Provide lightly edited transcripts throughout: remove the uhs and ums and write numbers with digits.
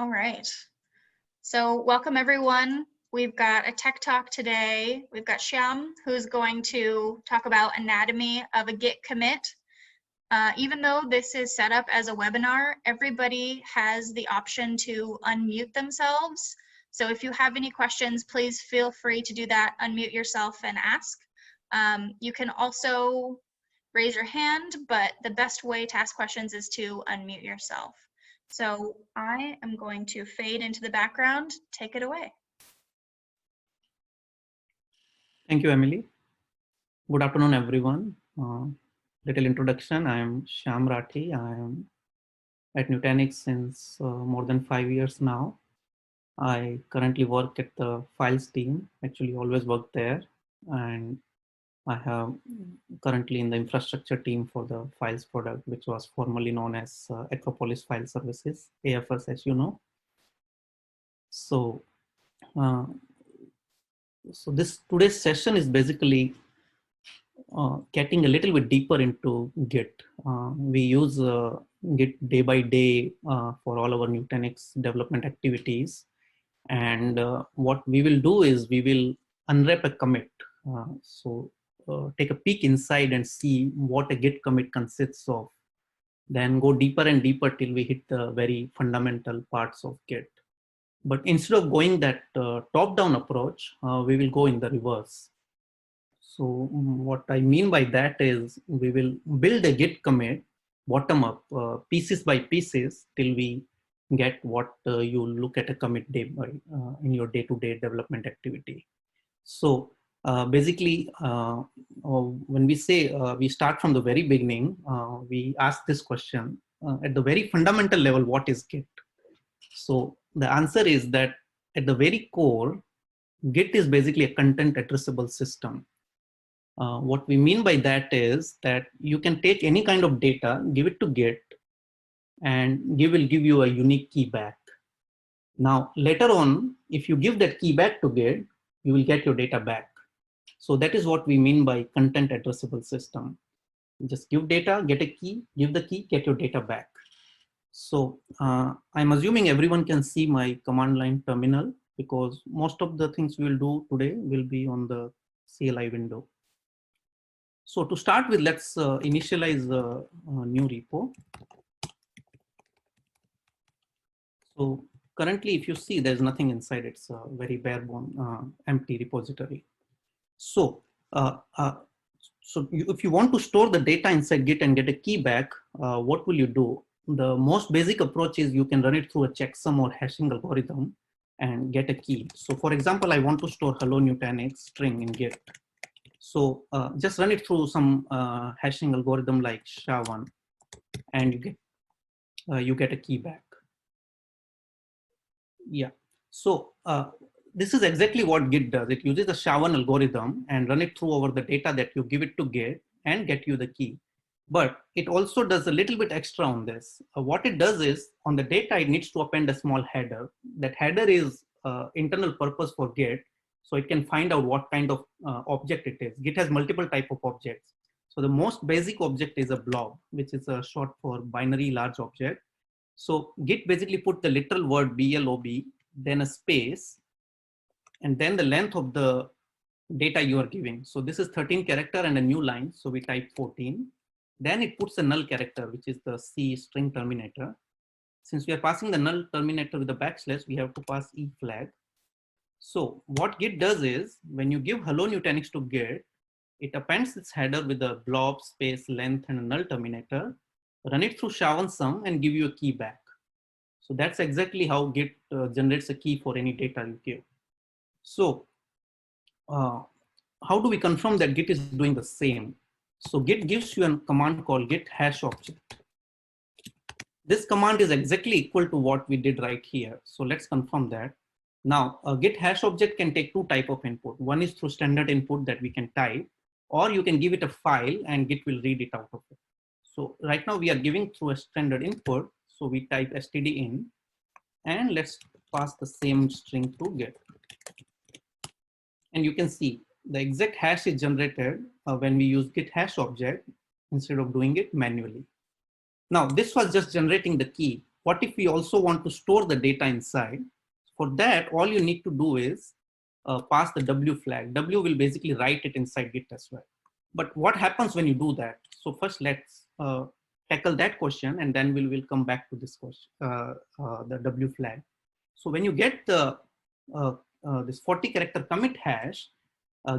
All right. So welcome everyone. We've got a tech talk today. We've got Shyam, who's going to talk about anatomy of a Git commit. Even though this is set up as a webinar, everybody has the option to unmute themselves. So if you have any questions, please feel free to do that, unmute yourself and ask. You can also raise your hand, but the best way to ask questions is to unmute yourself. So I am going to fade into the background. Take it away. Thank you, Emily. Good afternoon, everyone. Little introduction. I am Shyam Rathi. I am at Nutanix since more than 5 years now. I currently work at the files team, actually always worked there. And I have currently in the infrastructure team for the files product, which was formerly known as Acropolis File Services, AFS, as you know. So, this today's session is basically getting a little bit deeper into Git. We use Git day by day for all our Nutanix development activities. And what we will do is we will unwrap a commit. Take a peek inside and see what a Git commit consists of. Then go deeper and deeper till we hit the very fundamental parts of Git. But instead of going that top-down approach, we will go in the reverse. So what I mean by that is we will build a Git commit bottom up, pieces by pieces, till we get what you look at a commit day by in your day-to-day development activity. So basically, when we say we start from the very beginning, we ask this question at the very fundamental level: what is Git? So the answer is that at the very core, Git is basically a content addressable system. What we mean by that is that you can take any kind of data, give it to Git, and Git will give you a unique key back. Now, later on, if you give that key back to Git, you will get your data back. So that is what we mean by content addressable system. Just give data, get a key, give the key, get your data back. So I'm assuming everyone can see my command line terminal, because most of the things we will do today will be on the CLI window. So to start with, let's initialize a new repo. So currently, if you see, there's nothing inside. It's a very bare bone, empty repository. So, if you want to store the data inside Git and get a key back, what will you do? The most basic approach is you can run it through a checksum or hashing algorithm and get a key. So for example, I want to store hello Nutanix string in Git. So just run it through some hashing algorithm like SHA-1, and you get a key back. Yeah. So this is exactly what Git does. It uses the SHA-1 algorithm and run it through over the data that you give it to Git and get you the key. But it also does a little bit extra on this. What it does is on the data, it needs to append a small header. That header is internal purpose for Git. So it can find out what kind of object it is. Git has multiple type of objects. So the most basic object is a blob, which is a short for binary large object. So Git basically put the literal word blob, then a space, and then the length of the data you are giving. So this is 13 character and a new line. So we type 14. Then it puts a null character, which is the C string terminator. Since we are passing the null terminator with a backslash, we have to pass E flag. So what Git does is when you give hello Nutanix to Git, it appends its header with a blob, space, length, and a null terminator, run it through SHA-1 sum and give you a key back. So that's exactly how Git generates a key for any data you give. So how do we confirm that Git is doing the same? So Git gives you a command called git hash object. This command is exactly equal to what we did right here. So let's confirm that. Now, a git hash object can take two types of input. One is through standard input that we can type, or you can give it a file and Git will read it out of it. So right now we are giving through a standard input. So we type std in, and let's pass the same string to Git. And you can see the exact hash is generated when we use git hash object instead of doing it manually. Now, this was just generating the key. what if we also want to store the data inside? For that, all you need to do is pass the W flag. W will basically write it inside Git as well. But what happens when you do that? So first let's tackle that question, and then we will come back to this question, the W flag. So when you get the this 40 character commit hash,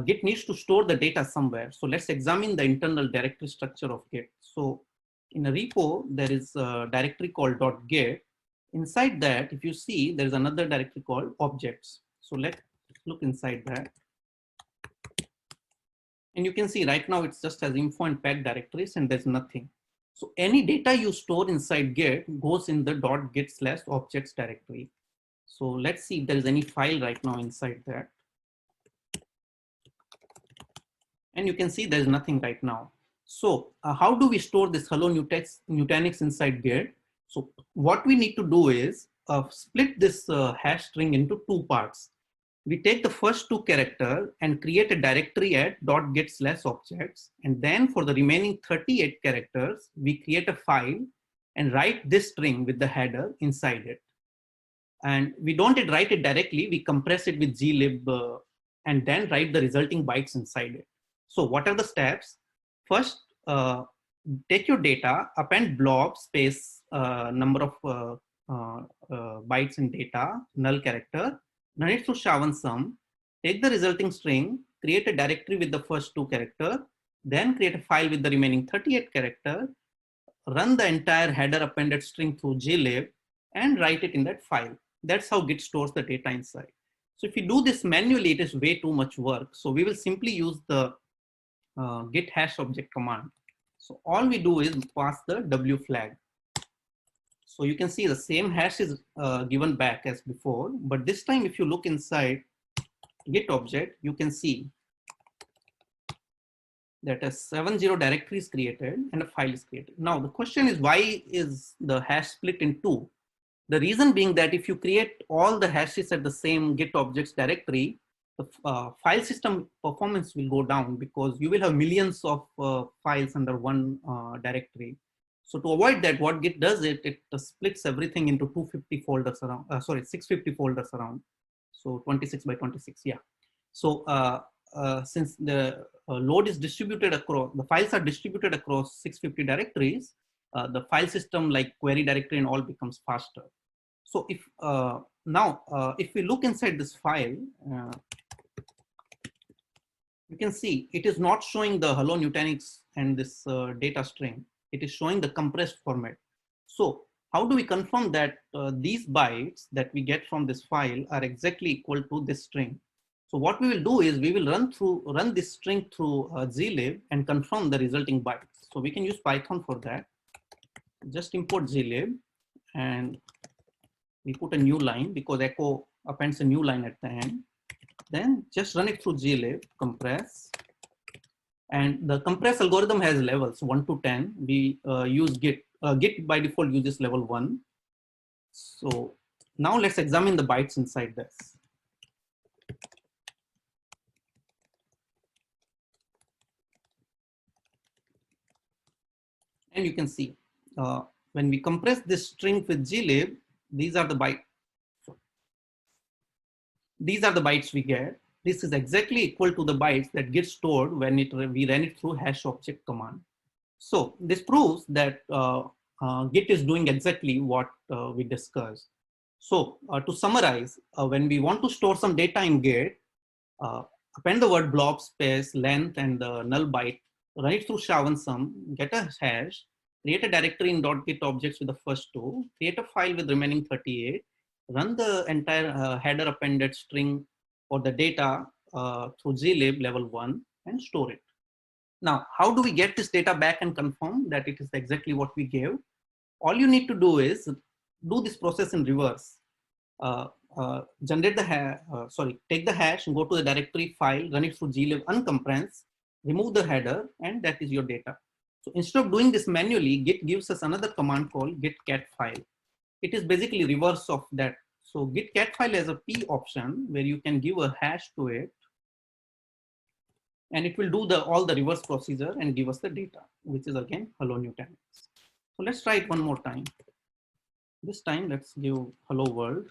Git needs to store the data somewhere. So let's examine the internal directory structure of Git. So in a repo, there is a directory called .git. Inside that, if you see, there's another directory called objects. So let's look inside that. And you can see right now it's just as info and pet directories, and there's nothing. So any data you store inside Git goes in the .git/objects directory. So let's see if there is any file right now inside that. And you can see there's nothing right now. So how do we store this hello Nutanix inside Git? So what we need to do is split this hash string into two parts. We take the first two characters and create a directory at .git/objects. And then for the remaining 38 characters, we create a file and write this string with the header inside it. And we don't write it directly, we compress it with glib and then write the resulting bytes inside it. So what are the steps? First, take your data, append blob space number of bytes in data, null character, run it through SHA and sum, take the resulting string, create a directory with the first two characters, then create a file with the remaining 38 characters, run the entire header appended string through glib, and write it in that file. That's how Git stores the data inside. So if you do this manually, it is way too much work. So we will simply use the git hash object command. So all we do is pass the W flag. So you can see the same hash is given back as before, but this time if you look inside Git object, you can see that a 70 directory is created and a file is created. Now the question is, why is the hash split in two? The reason being that if you create all the hashes at the same Git objects directory, the file system performance will go down because you will have millions of files under one directory. So to avoid that, what Git does, it splits everything into 250 folders around, 650 folders around. So 26 by 26, yeah. So since the load is distributed across, the files are distributed across 650 directories, the file system like query directory and all becomes faster. So if if we look inside this file, you can see it is not showing the hello Nutanix and this data string. It is showing the compressed format. So how do we confirm that these bytes that we get from this file are exactly equal to this string? So what we will do is we will run this string through glib and confirm the resulting bytes. So we can use Python for that. Just import glib and we put a new line because echo appends a new line at the end. Then just run it through glib, compress. And the compress algorithm has levels 1 to 10. We use Git. Git by default uses level 1. So now let's examine the bytes inside this. And you can see when we compress this string with glib, these are the bytes. These are the bytes we get. This is exactly equal to the bytes that get stored when we ran it through hash object command. So this proves that Git is doing exactly what we discussed. So to summarize, when we want to store some data in Git, append the word blob space length and the null byte, run it through SHA and sum, get a hash, create a directory in .git objects with the first two, create a file with remaining 38, run the entire header appended string or the data through glib level 1 and store it. Now, how do we get this data back and confirm that it is exactly what we gave? All you need to do is do this process in reverse. Generate the take the hash and go to the directory file, run it through glib uncompress, remove the header, and that is your data. So instead of doing this manually, Git gives us another command called git cat file. It is basically reverse of that. So git cat file has a P option where you can give a hash to it, and it will do all the reverse procedure and give us the data, which is again hello Nutanix. So let's try it one more time. This time, let's give hello world.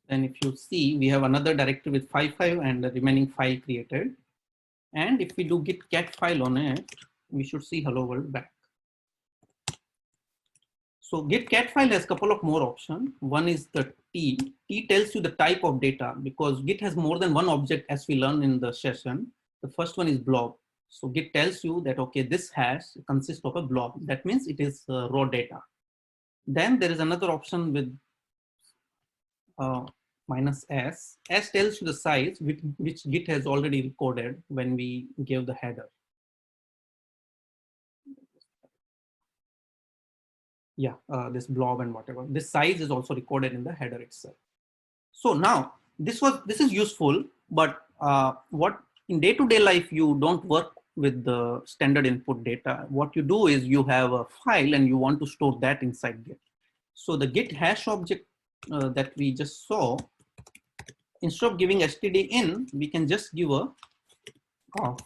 And if you see, we have another directory with 5.5 and the remaining file created. And if we do git cat file on it, we should see hello world back. So git cat file has a couple of more options. One is the T. T tells you the type of data because Git has more than one object as we learned in the session. The first one is blob. So Git tells you that, okay, this hash consists of a blob. That means it is raw data. Then there is another option with -s. S tells you the size which Git has already recorded when we gave the header. Yeah, this blob and whatever. This size is also recorded in the header itself. So now this is useful, but what in day-to-day life you don't work with the standard input data. What you do is you have a file and you want to store that inside Git. So the Git hash object that we just saw, instead of giving std in, we can just give a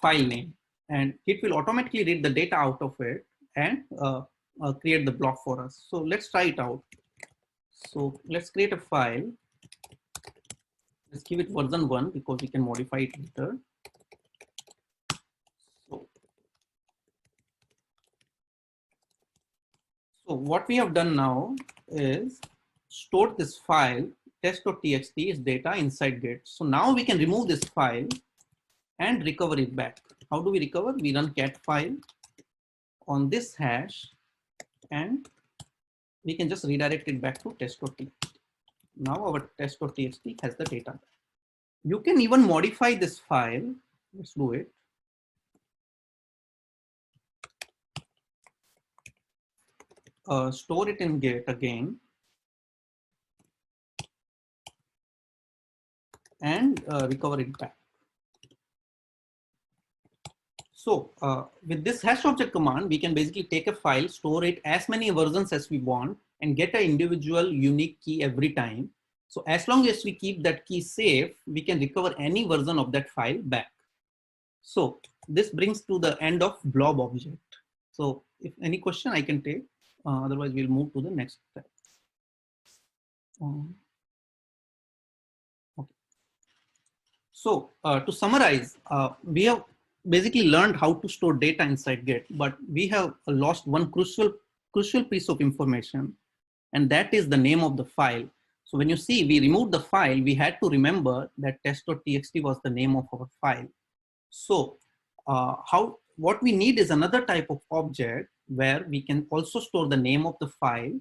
file name, and it will automatically read the data out of it and create the block for us. So let's try it out. So let's create a file. Let's give it version 1 because we can modify it later. So what we have done now is stored this file test.txt is data inside Git. So now we can remove this file and recover it back. How do we recover? We run cat file on this hash and we can just redirect it back to test.txt. Now our test.txt has the data. You can even modify this file. Let's do it. Store it in Git again and recover it back. So with this hash object command, we can basically take a file, store it as many versions as we want, and get an individual unique key every time. So as long as we keep that key safe, we can recover any version of that file back. So this brings to the end of blob object. So if any question I can take, otherwise we'll move to the next step. Okay. So to summarize, we have basically learned how to store data inside Git, but we have lost one crucial piece of information, and that is the name of the file. So when you see we removed the file, we had to remember that test.txt was the name of our file. So what we need is another type of object where we can also store the name of the file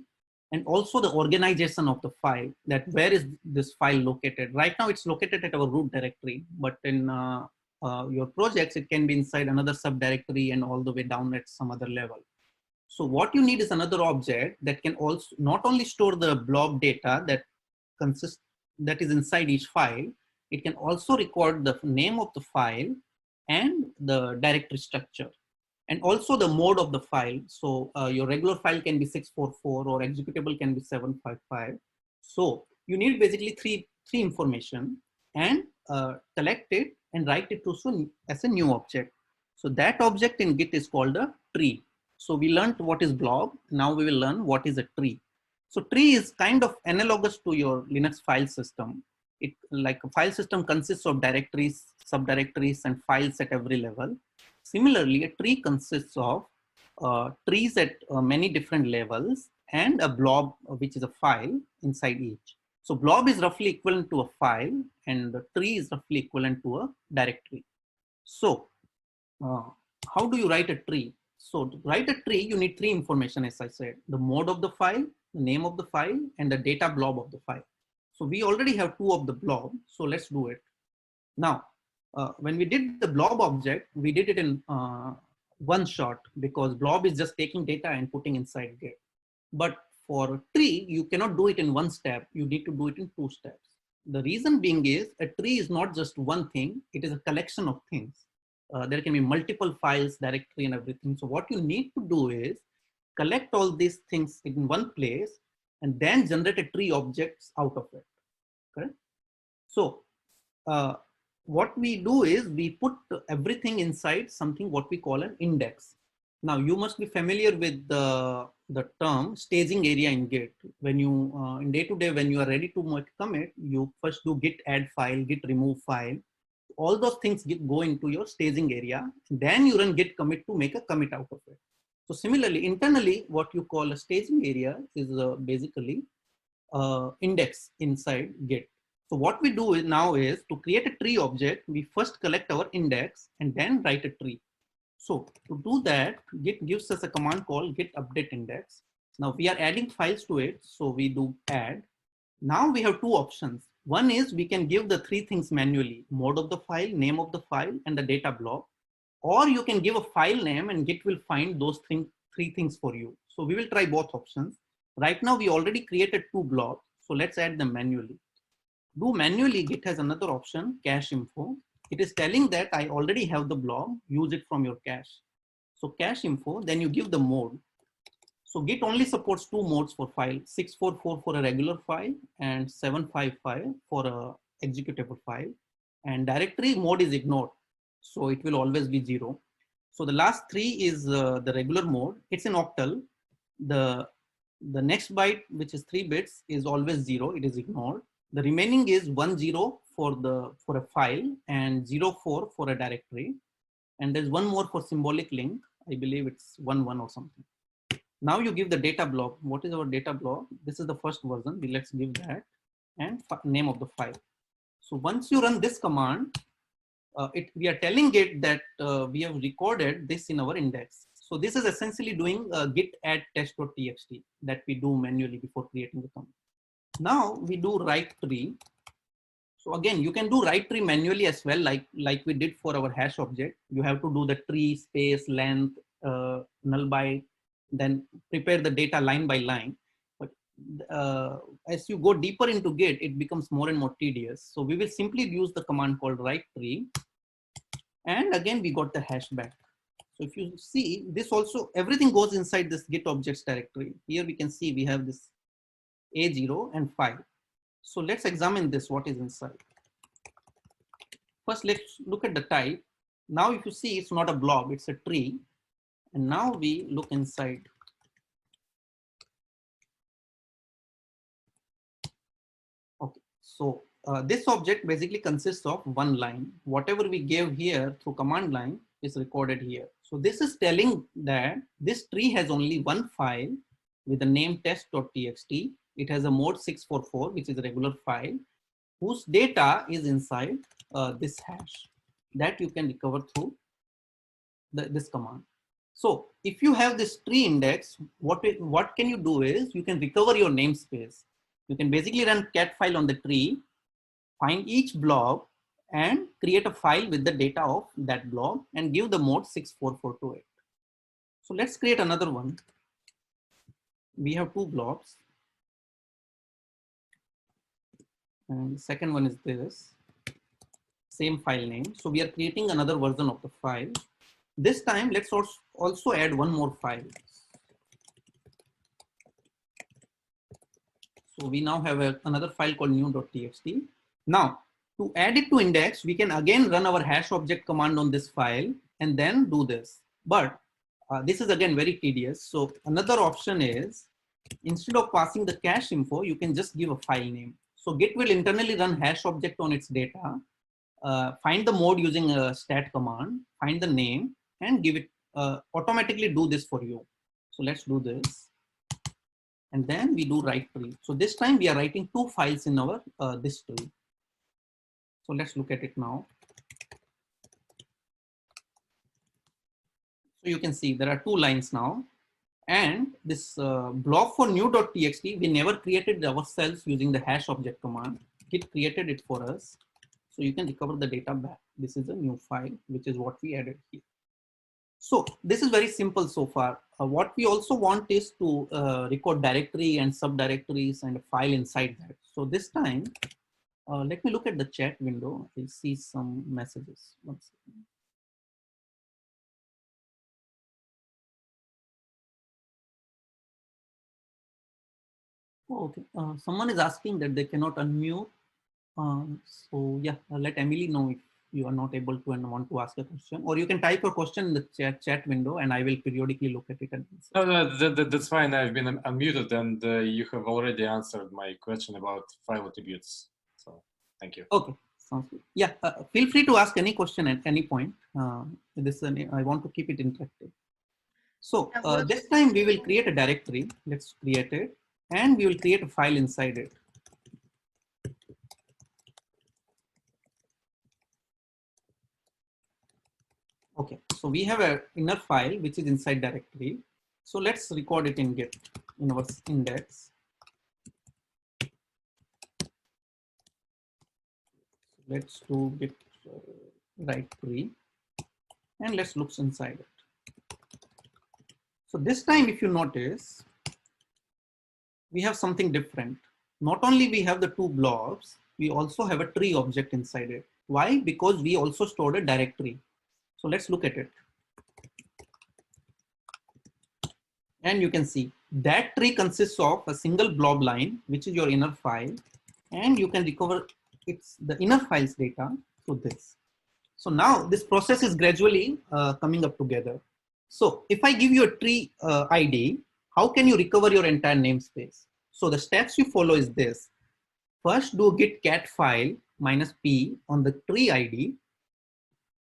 and also the organization of the file, that where is this file located. Right now it's located at our root directory, but in your projects, it can be inside another subdirectory and all the way down at some other level. So what you need is another object that can also not only store the blob data that is inside each file, it can also record the name of the file and the directory structure and also the mode of the file. So your regular file can be 644 or executable can be 755. So you need basically three information and collect it and write it to as a new object. So that object in Git is called a tree. So we learned what is blob. Now we will learn what is a tree. So tree is kind of analogous to your Linux file system. It like a file system consists of directories, subdirectories, and files at every level. Similarly, a tree consists of trees at many different levels and a blob, which is a file inside each. So blob is roughly equivalent to a file and the tree is roughly equivalent to a directory. So how do you write a tree? So to write a tree, you need three information, as I said: the mode of the file, the name of the file, and the data blob of the file. So we already have two of the blob. So let's do it. Now, when we did the blob object, we did it in one shot because blob is just taking data and putting inside Git. But for tree, you cannot do it in one step. You need to do it in two steps. The reason being is a tree is not just one thing. It is a collection of things. There can be multiple files, directory, and everything. So what you need to do is collect all these things in one place and then generate a tree objects out of it. Correct? So what we do is we put everything inside something what we call an index. Now you must be familiar with the term staging area in Git. When you in day to day, when you are ready to make commit, you first do git add file, git remove file. All those things go into your staging area. Then you run git commit to make a commit out of it. So similarly, internally, what you call a staging area is basically index inside Git. So what we do now is to create a tree object, we first collect our index and then write a tree. So to do that, Git gives us a command called git update index. Now we are adding files to it. So we do add. Now we have two options. One is we can give the three things manually: mode of the file, name of the file, and the data block. Or you can give a file name and Git will find those three things for you. So we will try both options. Right now we already created two blocks. So let's add them manually. Do manually, Git has another option, cache info. It is telling that I already have the block, use it from your cache. So cache info, then you give the mode. So Git only supports two modes for file, 644 for a regular file and 755 for a executable file. And directory mode is ignored. So it will always be 0. So the last three is the regular mode. It's an octal. The next byte, which is 3 bits, is always 0. It is ignored. The remaining is 10 for a file and 04 for a directory. And there's one more for symbolic link. I believe it's 11 or something. Now you give the data block. What is our data block? This is the first version. Let's give that and name of the file. So once you run this command, we are telling it that we have recorded this in our index. So this is essentially doing git add test.txt that we do manually before creating the command. Now we do write tree. So again, you can do write tree manually as well, like we did for our hash object. You have to do the tree space length, null byte, then prepare the data line by line. But as you go deeper into Git, it becomes more and more tedious. So we will simply use the command called write tree. And again, we got the hash back. So if you see this also, everything goes inside this Git objects directory. Here we can see we have this A0 and 5. So let's examine this, what is inside. First, let's look at the type. Now, if you see, it's not a blob, it's a tree. And now we look inside. Okay, so this object basically consists of one line. Whatever we gave here through command line is recorded here. So this is telling that this tree has only one file with the name test.txt. It has a mode 644, which is a regular file, whose data is inside this hash that you can recover through this command. So if you have this tree index, what can you do is you can recover your namespace. You can basically run cat file on the tree, find each blob and create a file with the data of that blob and give the mode 644 to it. So let's create another one. We have two blobs. And the second one is this, same file name. So we are creating another version of the file. This time, let's also add one more file. So we now have another file called new.txt. Now, to add it to index, we can again run our hash object command on this file and then do this. But this is again very tedious. So another option is, instead of passing the cache info, you can just give a file name. So Git will internally run hash object on its data, find the mode using a stat command, find the name, and give it automatically do this for you. So let's do this. And then we do write tree. So this time we are writing two files in our this tree. So let's look at it now. So you can see there are two lines now. And this block for new.txt, we never created ourselves using the hash object command. Git created it for us. So you can recover the data back. This is a new file, which is what we added here. So this is very simple so far. What we also want is to record directory and subdirectories and a file inside that. So this time, let me look at the chat window. I see some messages. One second. Oh, okay. Someone is asking that they cannot unmute. So yeah, let Emily know if you are not able to and want to ask a question, or you can type a question in the chat window and I will periodically look at it. And that's fine. I've been unmuted and you have already answered my question about file attributes. So thank you. Okay, sounds good. Yeah, feel free to ask any question at any point. I want to keep it interactive. So this time we will create a directory. Let's create it, and we will create a file inside it. Okay, so we have an inner file which is inside directory. So let's record it in Git in our index. Let's do Git directory, and let's look inside it. So this time, if you notice, we have something different. Not only we have the two blobs, we also have a tree object inside it. Why? Because we also stored a directory. So let's look at it. And you can see that tree consists of a single blob line, which is your inner file. And you can recover the inner file's data through this. So now this process is gradually coming up together. So if I give you a tree ID, how can you recover your entire namespace? So the steps you follow is this. First, do git cat file -p on the tree ID.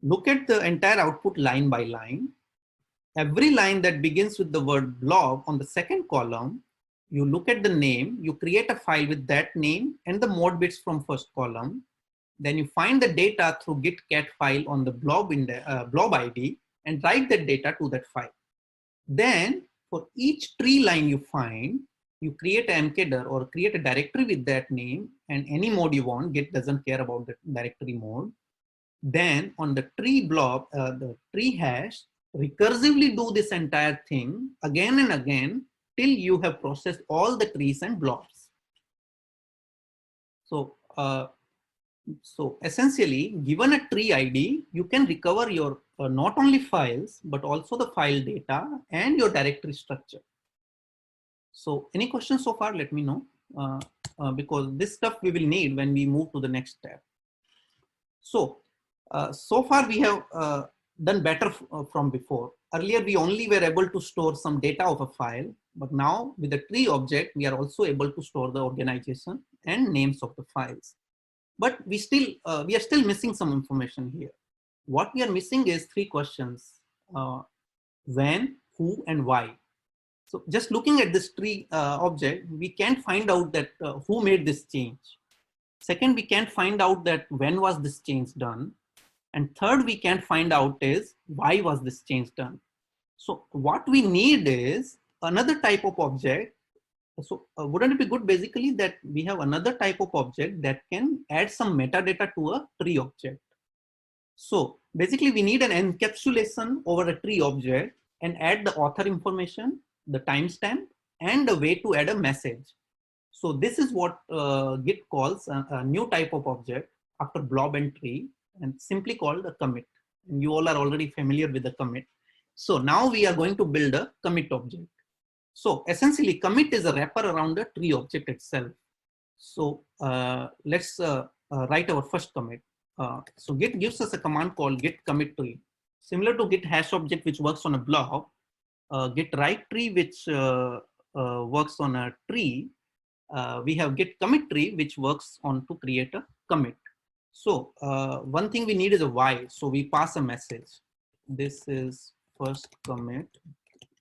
Look at the entire output line by line. Every line that begins with the word blob on the second column, you look at the name, you create a file with that name and the mode bits from first column. Then you find the data through git cat file on the blob ID and write that data to that file. Then for each tree line you find, you create an mkdir or create a directory with that name and any mode you want. Git doesn't care about the directory mode. Then on the tree blob, the tree hash, recursively do this entire thing again and again till you have processed all the trees and blobs. So essentially, given a tree ID, you can recover your not only files, but also the file data and your directory structure. So any questions so far, let me know, because this stuff we will need when we move to the next step. So, so far we have done better from before. Earlier, we only were able to store some data of a file, but now with the tree object, we are also able to store the organization and names of the files. But we are still missing some information here. What we are missing is three questions: when, who, and why. So just looking at this tree object, we can't find out that who made this change. Second, we can't find out that when was this change done. And third, we can't find out is why was this change done. So what we need is another type of object. So wouldn't it be good basically that we have another type of object that can add some metadata to a tree object. So basically we need an encapsulation over a tree object and add the author information, the timestamp, and a way to add a message. So this is what Git calls a new type of object after blob and tree, and simply called a commit. And you all are already familiar with the commit. So now we are going to build a commit object. So essentially commit is a wrapper around the tree object itself. So let's write our first commit. So Git gives us a command called git commit tree. Similar to Git hash object, which works on a blob, Git write tree, which works on a tree. We have git commit tree, which works on to create a commit. So one thing we need is a why. So we pass a message. This is first commit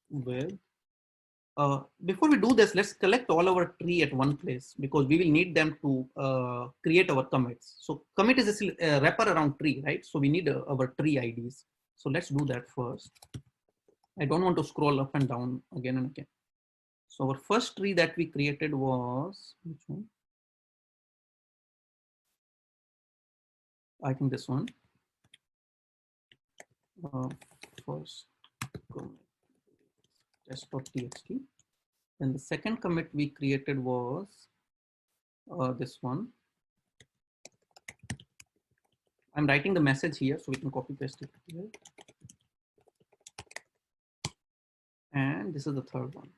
with. Before we do this, let's collect all our tree at one place because we will need them to create our commits. So commit is a wrapper around tree, right? So we need our tree IDs. So let's do that first. I don't want to scroll up and down again and again. So our first tree that we created was, which one? I think this one. First commit test.txt. Then the second commit we created was this one. I'm writing the message here so we can copy paste it here. And this is the third one.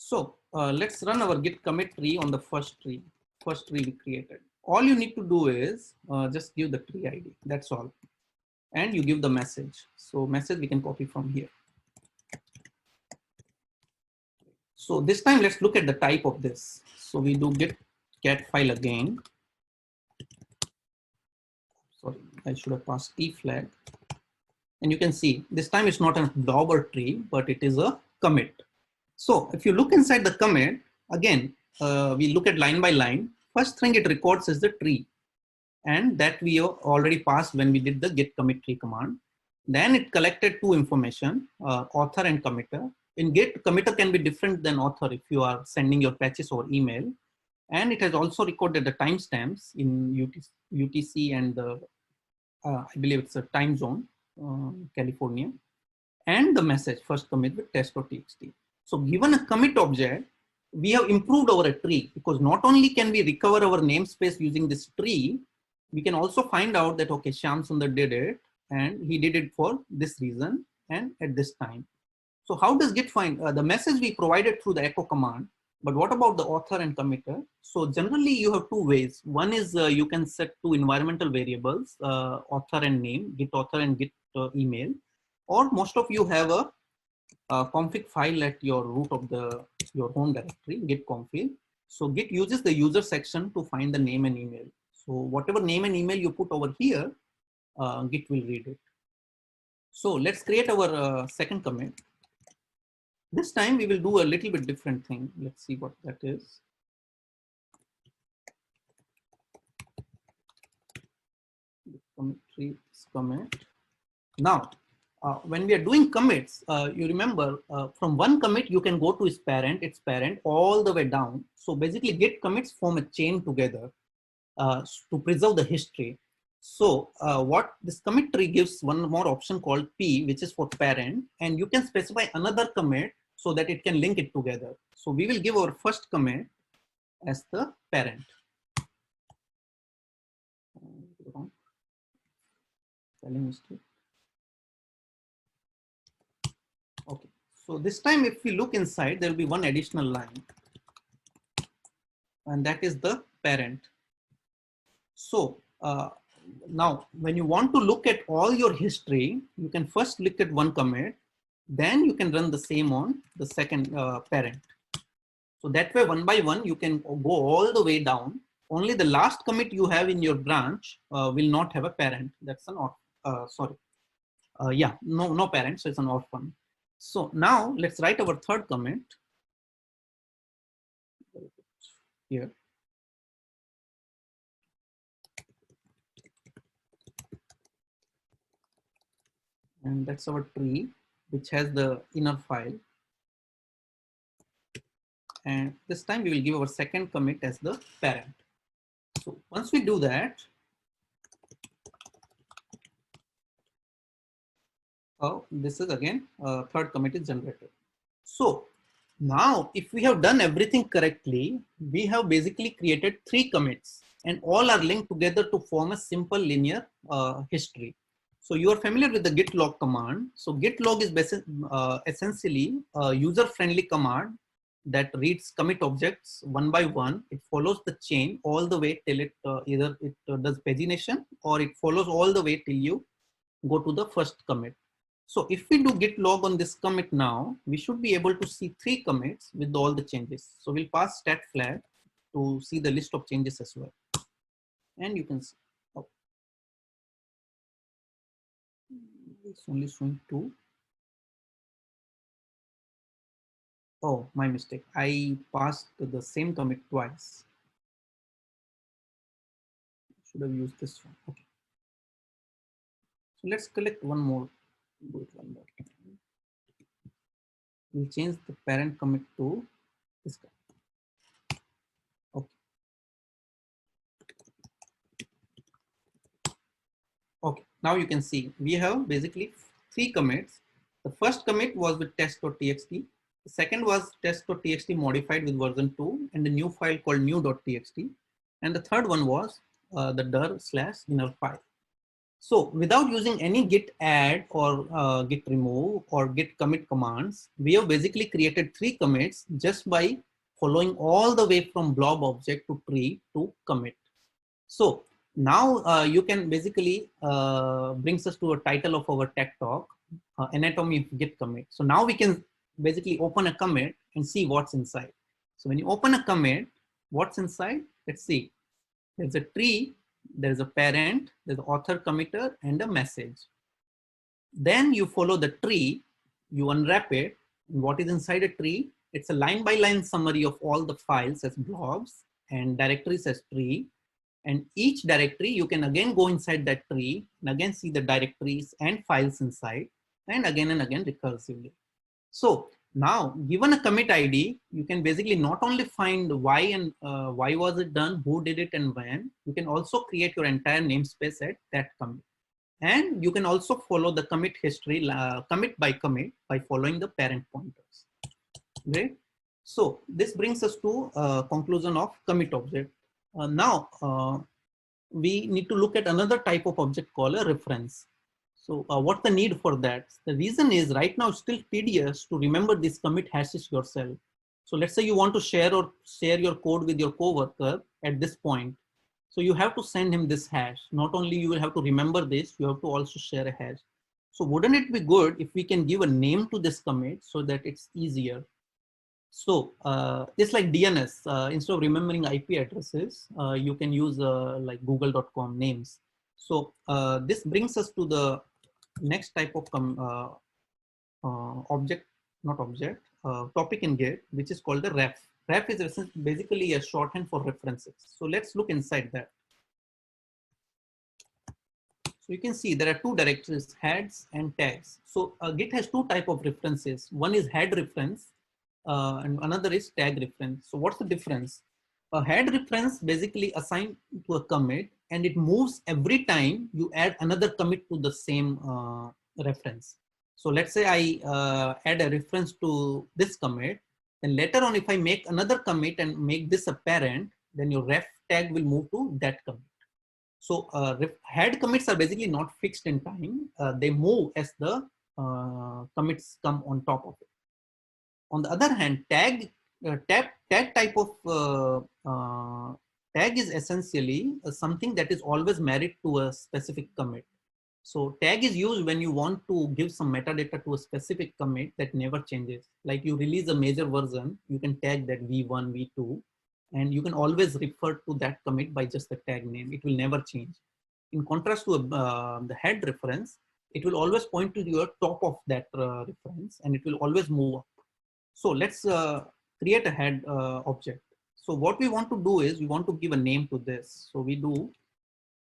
So let's run our git commit tree on the first tree we created. All you need to do is just give the tree ID. That's all. And you give the message. So message we can copy from here. So this time let's look at the type of this. So we do git cat file again. Sorry, I should have passed t flag. And you can see this time it's not a dauber tree, but it is a commit. So if you look inside the commit, again, we look at line by line. First thing it records is the tree. And that we already passed when we did the git commit tree command. Then it collected two information, author and committer. In Git, committer can be different than author if you are sending your patches over email. And it has also recorded the timestamps in UTC and the, I believe it's a time zone, California. And the message first commit with test.txt. So given a commit object, we have improved our tree because not only can we recover our namespace using this tree, we can also find out that, okay, Shyam Sundar did it and he did it for this reason and at this time. So how does Git find the message we provided through the echo command, but what about the author and committer? So generally you have two ways. One is you can set two environmental variables, author and name, git author and git email, or most of you have a config file at your root of your home directory, git config. So Git uses the user section to find the name and email. So whatever name and email you put over here, Git will read it. So let's create our second commit. This time we will do a little bit different thing. Let's see what that is. Commit. Now, when we are doing commits, you remember from one commit, you can go to its parent, all the way down. So basically Git commits form a chain together to preserve the history. So what this commit tree gives one more option called P, which is for parent, and you can specify another commit so that it can link it together. So we will give our first commit as the parent. Okay, so this time if we look inside, there will be one additional line, and that is the parent. So now when you want to look at all your history, you can first look at one commit, then you can run the same on the second parent. So that way, one by one, you can go all the way down. Only the last commit you have in your branch will not have a parent. That's an sorry. Yeah, no parent, so it's an orphan. So now let's write our third commit here. And that's our tree, which has the inner file. And this time we will give our second commit as the parent. So once we do that, this is again third commit is generated. So now if we have done everything correctly, we have basically created 3 commits and all are linked together to form a simple linear history. So you are familiar with the git log command. So git log is essentially a user-friendly command that reads commit objects one by one. It follows the chain all the way till it either it does pagination or it follows all the way till you go to the first commit. So if we do git log on this commit now, we should be able to see 3 commits with all the changes. So we'll pass stat flag to see the list of changes as well. And you can see, oh, it's only showing 2. Oh, my mistake. I passed the same commit twice. Should have used this one. Okay. So let's collect one more. Do it one more time. We'll change the parent commit to this guy. Okay. Okay. Now you can see we have basically 3 commits. The first commit was with test.txt. The second was test.txt modified with version 2 and a new file called new.txt. And the third one was the dir/inner file. So without using any git add or git remove or git commit commands, we have basically created 3 commits just by following all the way from blob object to tree to commit. So now you can basically brings us to a title of our tech talk, anatomy of git commit. So now we can basically open a commit and see what's inside. So when you open a commit, what's inside? Let's see. There's a tree, there's a parent, there's an author committer, and a message. Then you follow the tree, you unwrap it. And what is inside a tree? It's a line-by-line summary of all the files as blobs and directories as tree. And each directory, you can again go inside that tree and again see the directories and files inside, and again recursively. So now, given a commit ID, you can basically not only find why and why was it done, who did it, and when. You can also create your entire namespace at that commit. And you can also follow the commit history, commit by following the parent pointers. Great. So this brings us to conclusion of commit object. Now, we need to look at another type of object called a reference. So what's the need for that? The reason is right now it's still tedious to remember these commit hashes yourself. So let's say you want to share your code with your coworker at this point. So you have to send him this hash. Not only you will have to remember this, you have to also share a hash. So wouldn't it be good if we can give a name to this commit so that it's easier? So it's like DNS. Instead of remembering IP addresses, you can use like google.com names. So this brings us to the next type of topic in Git, which is called the ref. Ref is basically a shorthand for references. So let's look inside that. So you can see there are 2 directories, heads and tags. So Git has 2 types of references. One is head reference and another is tag reference. So what's the difference? A head reference basically assigned to a commit, and it moves every time you add another commit to the same reference. So let's say I add a reference to this commit, then later on if I make another commit and make this a parent, then your ref tag will move to that commit. So head commits are basically not fixed in time. They move as the commits come on top of it. On the other hand, tag type of tag is essentially something that is always married to a specific commit. So tag is used when you want to give some metadata to a specific commit that never changes. Like you release a major version, you can tag that v1, v2, and you can always refer to that commit by just the tag name. It will never change. In contrast to the head reference, it will always point to your top of that reference, and it will always move up. So let's create a head object. So what we want to do is we want to give a name to this. So we do,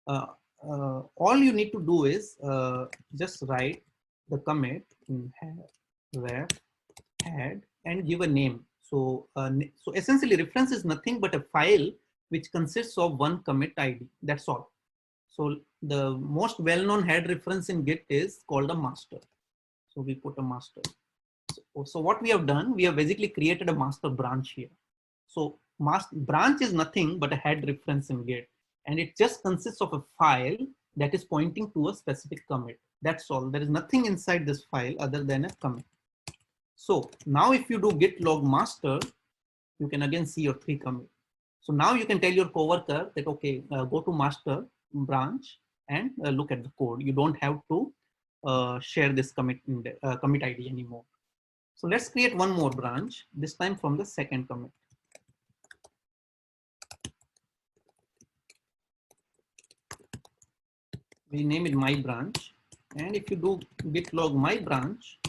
all you need to do is just write the commit in ref head and give a name. So, so essentially reference is nothing but a file which consists of one commit ID. That's all. So the most well-known head reference in Git is called a master. So we put a master. So what we have done, we have basically created a master branch here. So branch is nothing but a head reference in Git, and it just consists of a file that is pointing to a specific commit. That's all. There is nothing inside this file other than a commit. So now if you do git log master, you can again see your 3 commits. So now you can tell your coworker that, okay, go to master branch and look at the code. You don't have to share this commit ID anymore. So let's create one more branch, this time from the second commit. We name it my branch. And if you do git log my branch,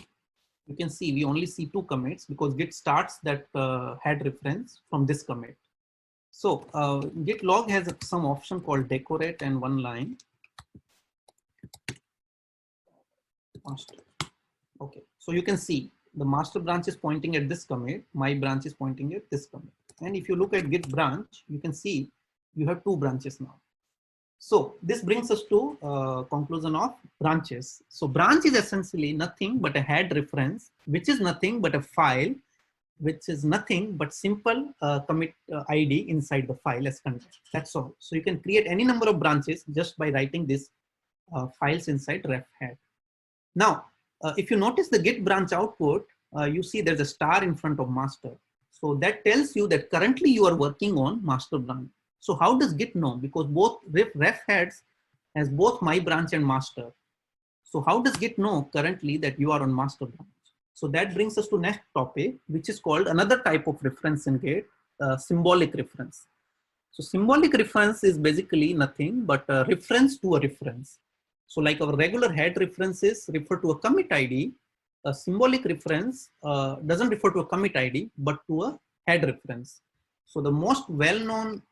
you can see we only see 2 commits because Git starts that head reference from this commit. So git log has some option called decorate and one line. Master. Okay, so you can see the master branch is pointing at this commit, my branch is pointing at this commit. And if you look at git branch, you can see you have 2 branches now. So this brings us to conclusion of branches. So branch is essentially nothing but a head reference, which is nothing but a file, which is nothing but simple commit ID inside the file as content. That's all. So you can create any number of branches just by writing this files inside ref head. Now, if you notice the git branch output, you see there's a star in front of master. So that tells you that currently you are working on master branch. So how does git know? Because both ref heads has both my branch and master. So how does git know currently that you are on master branch? So that brings us to next topic, which is called another type of reference in git, symbolic reference. So symbolic reference is basically nothing but a reference to a reference. So like our regular head references refer to a commit ID, a symbolic reference doesn't refer to a commit ID, but to a head reference. So the most well-known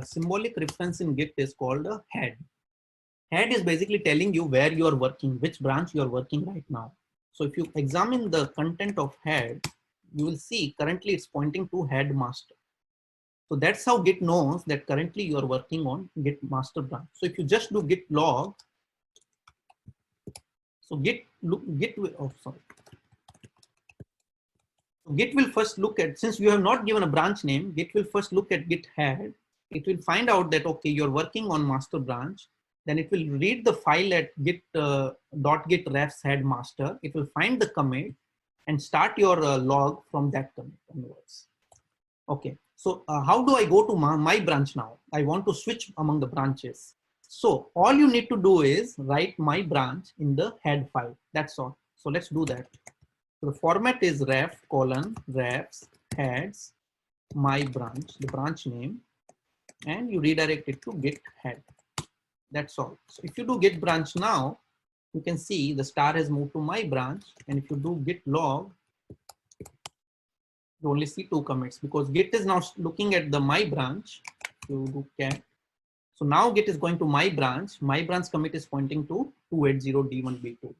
symbolic reference in Git is called a head. Head is basically telling you where you are working, which branch you are working right now. So if you examine the content of head, you will see currently it's pointing to head master. So that's how Git knows that currently you are working on Git master branch. So if you just do git log, so Git will first look at, since you have not given a branch name, Git will first look at Git head. It will find out that, okay, you're working on master branch. Then it will read the file at git .git refs head master. It will find the commit and start your log from that commit onwards. Okay, so how do I go to my branch now? I want to switch among the branches. So all you need to do is write my branch in the head file. That's all. So let's do that. So the format is ref : refs heads my branch, the branch name, and you redirect it to git head. That's all. So if you do git branch now, you can see the star has moved to my branch. And if you do git log, you only see 2 commits because Git is now looking at the my branch. You do cat. So now Git is going to my branch. My branch commit is pointing to 280d1b2.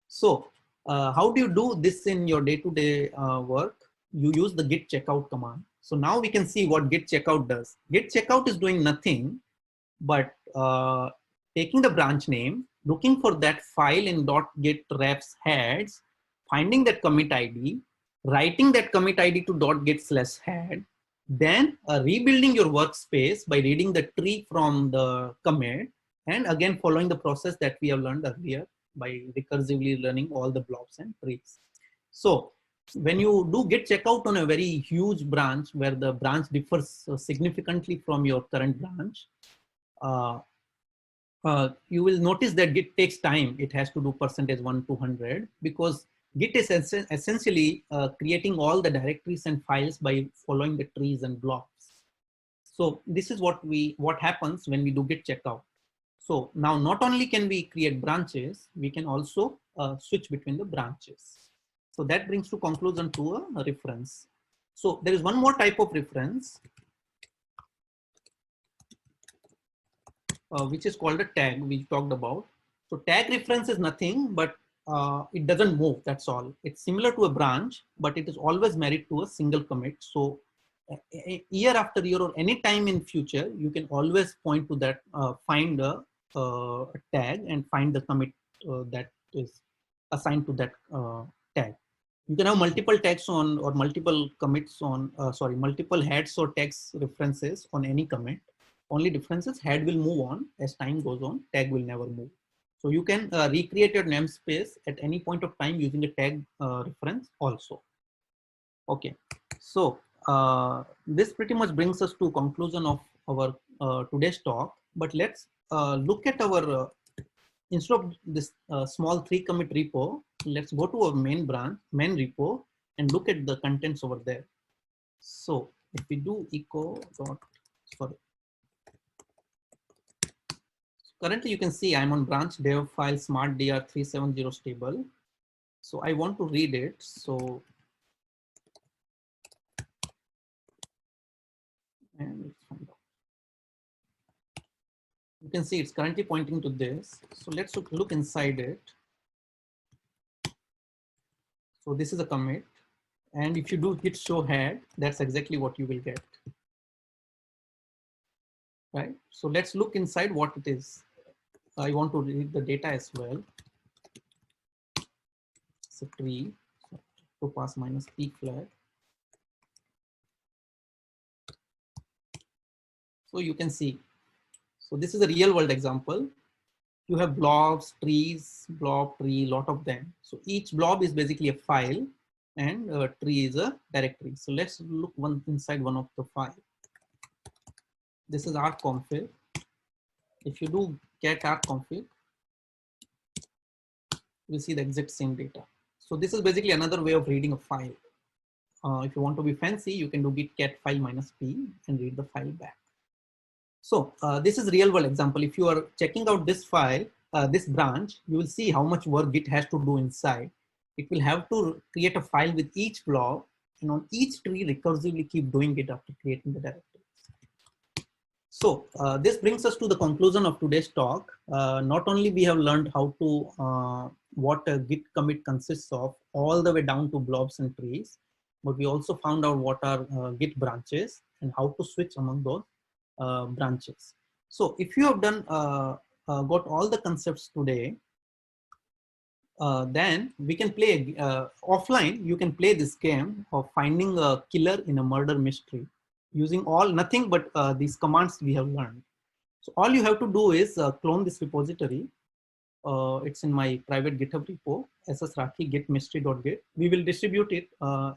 So how do you do this in your day-to-day work? You use the git checkout command. So now we can see what git checkout does. Git checkout is doing nothing but taking the branch name, looking for that file in .git refs heads, finding that commit ID, writing that commit ID to .git/head, then rebuilding your workspace by reading the tree from the commit, and again following the process that we have learned earlier by recursively learning all the blobs and trees. So when you do git checkout on a very huge branch where the branch differs significantly from your current branch, you will notice that Git takes time. It has to do %1 to 100 because Git is essentially creating all the directories and files by following the trees and blocks. So this is what happens when we do Git checkout. So now not only can we create branches, we can also switch between the branches. So that brings to conclusion to a reference. So there is one more type of reference, which is called a tag we talked about. So tag reference is nothing but it doesn't move, that's all. It's similar to a branch, but it is always married to a single commit. So year after year or any time in future, you can always point to that, find a tag and find the commit that is assigned to that tag. You can have multiple tags on or multiple commits on, multiple heads or tags references on any commit. Only difference is head will move on as time goes on, tag will never move. So you can recreate your namespace at any point of time using a tag reference also. Okay, so this pretty much brings us to conclusion of our today's talk, but let's look at our, instead of this small 3 commit repo, let's go to our main repo and look at the contents over there. So if we do echo dot, currently you can see I'm on branch dev file smart dr 370 stable. So I want to read it. So and let's find out. You can see it's currently pointing to this. So let's look inside it. So this is a commit. And if you do git show head, that's exactly what you will get. Right? So let's look inside what it is. I want to read the data as well. It's a tree, so to pass minus p flag. So you can see. So this is a real world example. you have blobs, trees, blob, tree, lot of them. So each blob is basically a file and a tree is a directory. So let's look inside one of the file. This is rconfig. If you do get rconfig, you'll see the exact same data. So this is basically another way of reading a file. If you want to be fancy, you can do git cat file -p and read the file back. So this is real world example. If you are checking out this file, this branch, you will see how much work Git has to do inside. It will have to create a file with each blob, and on each tree recursively keep doing it after creating the directory. So this brings us to the conclusion of today's talk. Not only we have learned how to what a Git commit consists of, all the way down to blobs and trees, but we also found out what are Git branches and how to switch among those branches. So if you have done got all the concepts today, then we can play offline. You can play this game of finding a killer in a murder mystery using nothing but these commands we have learned. So all you have to do is clone this repository. It's in my private GitHub repo, ssraki git mystery.git. We will distribute it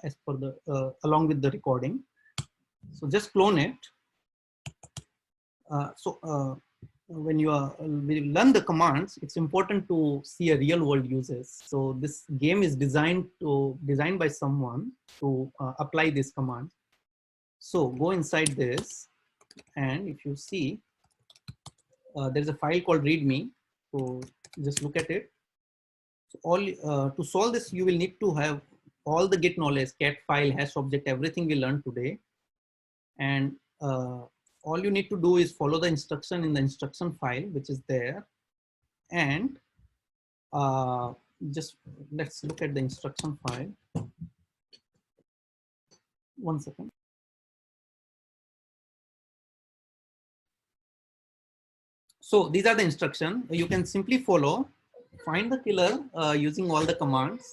as per the along with the recording. So just clone it. When you learn the commands, it's important to see a real world uses. So this game is designed by someone to apply this command. So go inside this, and if you see, there's a file called readme. So just look at it. So all to solve this, you will need to have all the Git knowledge, cat file, hash object, everything we learned today, and all you need to do is follow the instruction in the instruction file, which is there. And just let's look at the instruction file. One second. So these are the instructions. You can simply follow, find the killer using all the commands.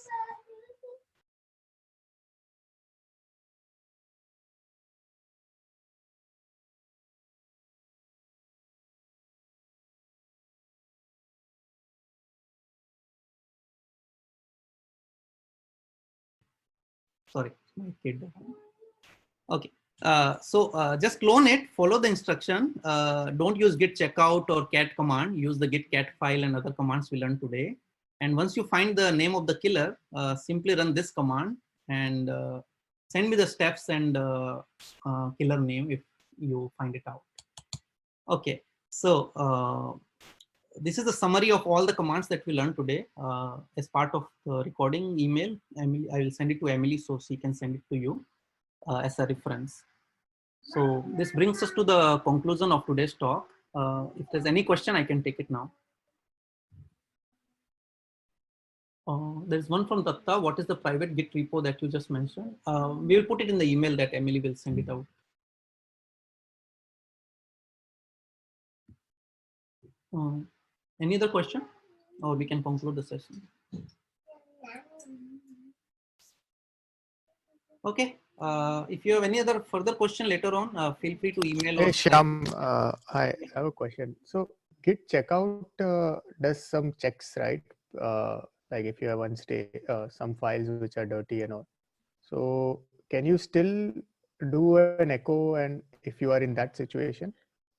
Sorry, my kid. Okay. Just clone it, follow the instruction. Don't use git checkout or cat command. Use the git cat file and other commands we learned today. And once you find the name of the killer, simply run this command and send me the steps and killer name if you find it out. Okay. So this is a summary of all the commands that we learned today as part of the recording email. Emily, I will send it to Emily so she can send it to you as a reference. So this brings us to the conclusion of today's talk. If there's any question, I can take it now. There's one from Datta. What is the private Git repo that you just mentioned? We will put it in the email that Emily will send it out. Any other question? Or we can conclude the session. Okay. If you have any other further question later on, feel free to email. Hey, Shyam, I have a question. So Git checkout does some checks, right? Like if you have some files which are dirty and all. So can you still do an echo and if you are in that situation?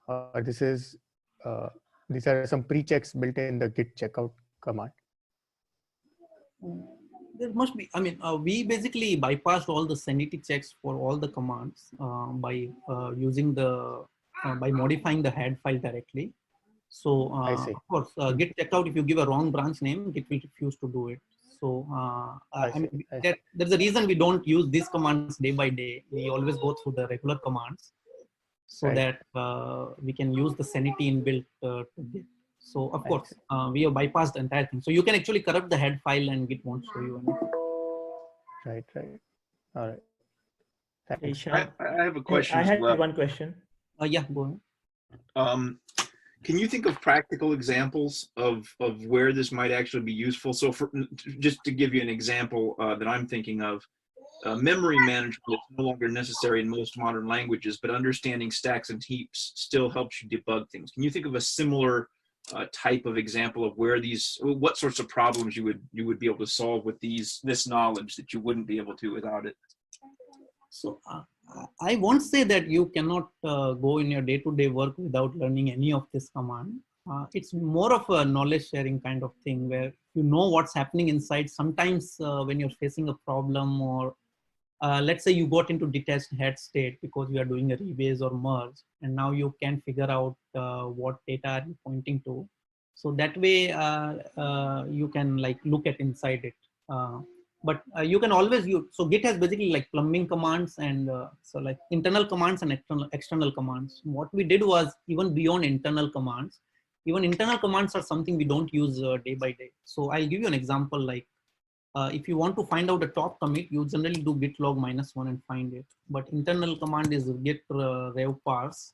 Or these are some pre-checks built in the Git checkout command? There must be, I mean, we basically bypassed all the sanity checks for all the commands by using by modifying the head file directly. So of course, Git checkout, if you give a wrong branch name, Git will refuse to do it. So I mean, there's a reason we don't use these commands day by day. We always go through the regular commands so that we can use the sanity inbuilt to Git. So of course, we have bypassed the entire thing. So you can actually corrupt the head file and Git won't show you anything. Right. All right. Thanks. I have a question. I had one question. Yeah, go ahead. Can you think of practical examples of where this might actually be useful? So just to give you an example that I'm thinking of, memory management is no longer necessary in most modern languages, but understanding stacks and heaps still helps you debug things. Can you think of a similar type of example of where what sorts of problems you would be able to solve with this knowledge that you wouldn't be able to without it? So I won't say that you cannot go in your day-to-day work without learning any of this command. It's more of a knowledge sharing kind of thing where you know what's happening inside. Sometimes when you're facing a problem, or let's say you got into detached head state because you are doing a rebase or merge, and now you can figure out what data are you pointing to. So that way you can like look at inside it. But you can always use, so Git has basically like plumbing commands and so like internal commands and external commands. What we did was even beyond internal commands, even internal commands are something we don't use day by day. So I'll give you an example. Like if you want to find out a top commit, you generally do git log -1 and find it. But internal command is git rev parse,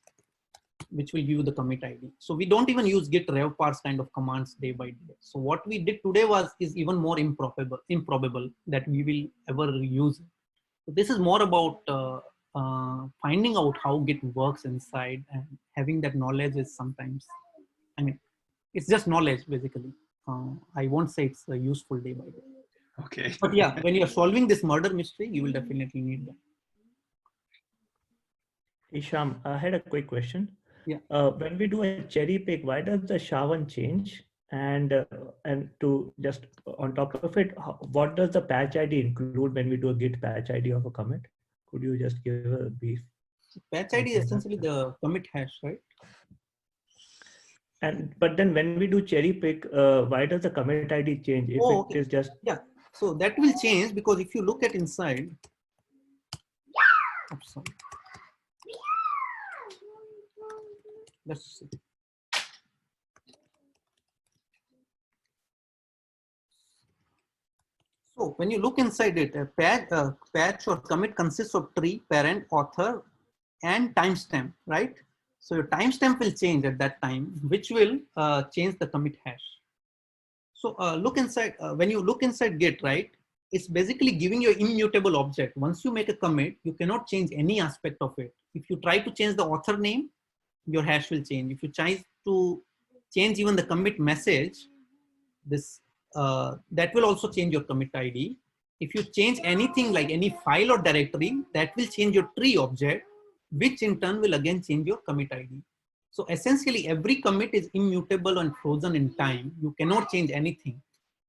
which will give you the commit ID. So we don't even use git rev parse kind of commands day by day. So what we did today is even more improbable that we will ever use it. So this is more about finding out how Git works inside, and having that knowledge is sometimes, I mean, it's just knowledge basically. I won't say it's useful day by day. Okay. But yeah, when you're solving this murder mystery, you will definitely need that. Isham, I had a quick question. Yeah. When we do a cherry pick, why does the SHA-1 change? And to just on top of it, what does the patch ID include when we do a git patch ID of a commit? Could you just give a brief? Patch ID is essentially the commit hash, right? But then when we do cherry pick, why does the commit ID change if it is just? Yeah, so that will change because if you look at inside, oops, sorry. Let's see. So when you look inside it, a patch or commit consists of tree, parent, author, and timestamp, right? So your timestamp will change at that time, which will change the commit hash. So look inside, when you look inside Git, right? It's basically giving you an immutable object. Once you make a commit, you cannot change any aspect of it. If you try to change the author name, your hash will change. If you try to change even the commit message, this that will also change your commit ID. If you change anything like any file or directory, that will change your tree object, which in turn will again change your commit ID. So essentially every commit is immutable and frozen in time. You cannot change anything.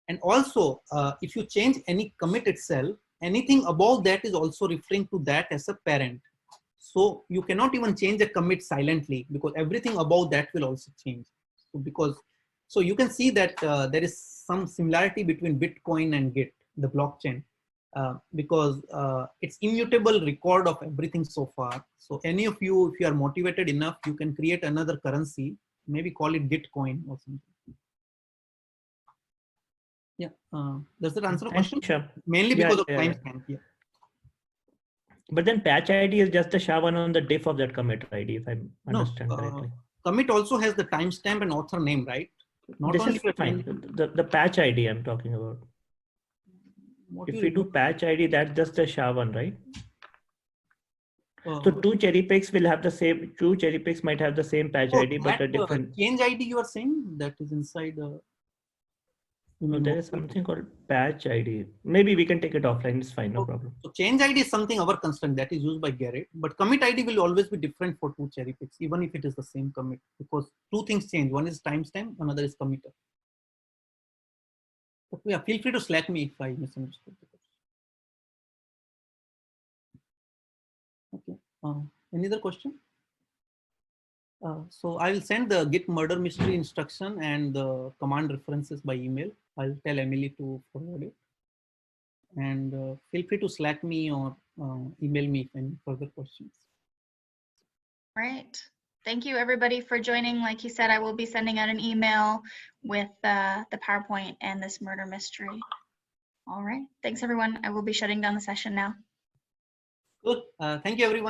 And also if you change any commit itself, anything above that is also referring to that as a parent. So you cannot even change a commit silently because everything above that will also change. So you can see that there is some similarity between Bitcoin and Git, the blockchain, because it's immutable record of everything so far. So any of you, if you are motivated enough, you can create another currency, maybe call it Gitcoin or something. Yeah, does that answer the question? Sure. Mainly because of timestamp. Yeah. But then patch ID is just the SHA-1 on the diff of that commit ID, if I understand correctly. Commit also has the timestamp and author name, right? Not This only is fine. The patch ID I'm talking about. If we do patch ID, that's just the SHA-1, right? So two cherry picks will have the same. Two cherry picks might have the same patch ID, but a different change ID. You are saying that is inside the. There is something called patch ID. Maybe we can take it offline. It's fine, no problem. So change ID is something our constraint that is used by Garrett, but commit ID will always be different for two cherry picks, even if it is the same commit, because two things change. One is timestamp, another is committer. But yeah, feel free to Slack me if I misunderstood. Okay. Any other question? So I will send the Git murder mystery instruction and the command references by email. I'll tell Emily to forward it. And feel free to Slack me or email me if any further questions. Right. Thank you everybody for joining. Like you said, I will be sending out an email with the PowerPoint and this murder mystery. All right. Thanks everyone. I will be shutting down the session now. Good. Thank you everyone.